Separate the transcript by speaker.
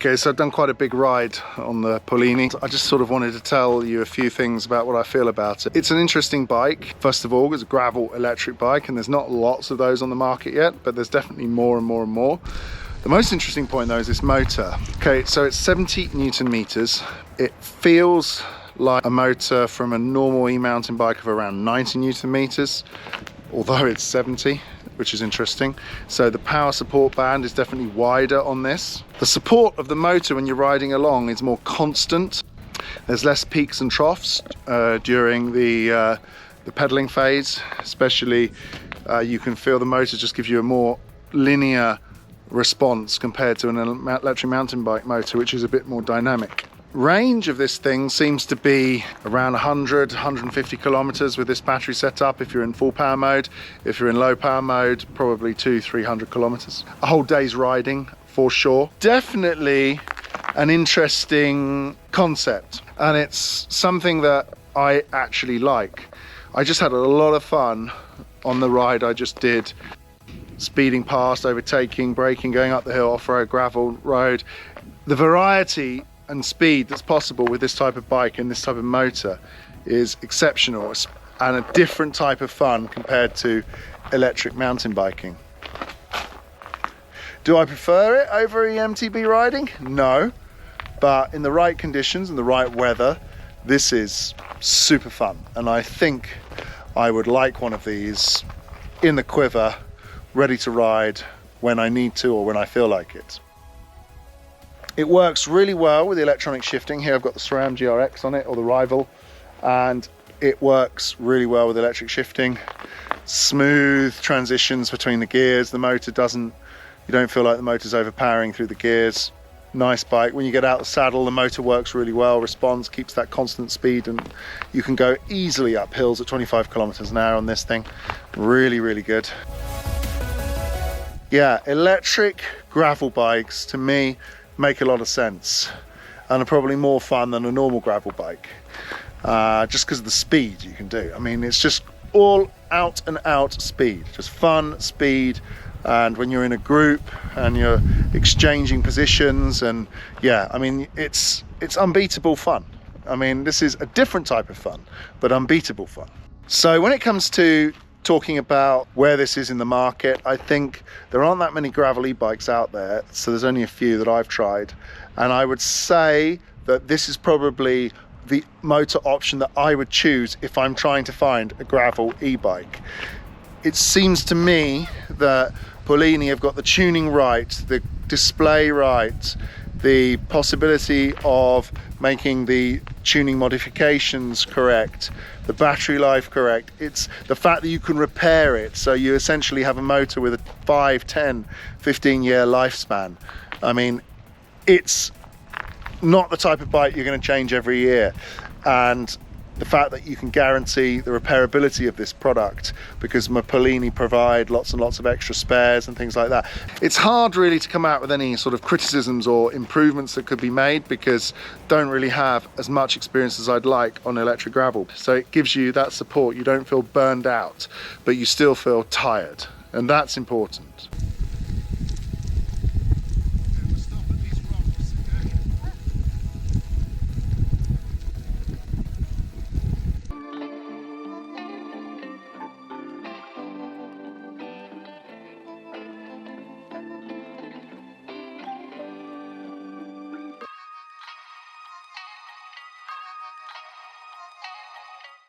Speaker 1: Okay, so I've done quite a big ride on the Polini. I just sort of wanted to tell you a few things about what I feel about it. It's an interesting bike. First of all, it's a gravel electric bike, and there's not lots of those on the market yet, but there's definitely more and more and more. The most interesting point though is this motor. Okay, so it's 70 Newton meters. It feels like a motor from a normal e-mountain bike of around 90 Newton meters, although it's 70, which is interesting. So the power support band is definitely wider on this. The support of the motor when you're riding along is more constant. There's less peaks and troughs during the pedaling phase, especially you can feel the motor just gives you a more linear response compared to an electric mountain bike motor, which is a bit more dynamic. Range of this thing seems to be around 150 kilometers with this battery setup if you're in full power mode. If you're in low power mode, probably 200-300 kilometers. A whole day's riding for sure. Definitely an interesting concept, and it's something that I actually like. I just had a lot of fun on the ride I just did, speeding past, overtaking, braking, going up the hill, off-road, gravel road. The variety and speed that's possible with this type of bike and this type of motor is exceptional, and a different type of fun compared to electric mountain biking. Do I prefer it over EMTB riding? No, but in the right conditions and the right weather, this is super fun, and I think I would like one of these in the quiver, ready to ride when I need to or when I feel like it. It works really well with the electronic shifting. Here I've got the SRAM GRX on it, or the Rival, and it works really well with electric shifting. Smooth transitions between the gears. The motor doesn't, you don't feel like the motor's overpowering through the gears. Nice bike. When you get out the saddle, the motor works really well, responds, keeps that constant speed, and you can go easily up hills at 25 kilometers an hour on this thing. Really, really good. Yeah, electric gravel bikes to me make a lot of sense and are probably more fun than a normal gravel bike, just because of the speed you can do. I mean, it's just all out and out speed, just fun speed. And when you're in a group and you're exchanging positions, and yeah, I mean, it's unbeatable fun. I mean, this is a different type of fun, but unbeatable fun. So when it comes to talking about where this is in the market, I think there aren't that many gravel e-bikes out there, so there's only a few that I've tried, and I would say that this is probably the motor option that I would choose if I'm trying to find a gravel e-bike. It seems to me that Polini have got the tuning right, the display right, the possibility of making the tuning modifications correct, the battery life correct. It's the fact that you can repair it, so you essentially have a motor with a 5, 10, 15 year lifespan. I mean, it's not the type of bike you're going to change every year, and the fact that you can guarantee the repairability of this product because Polini provide lots and lots of extra spares and things like that. It's hard really to come out with any sort of criticisms or improvements that could be made because I don't really have as much experience as I'd like on electric gravel. So it gives you that support. You don't feel burned out, but you still feel tired, and that's important.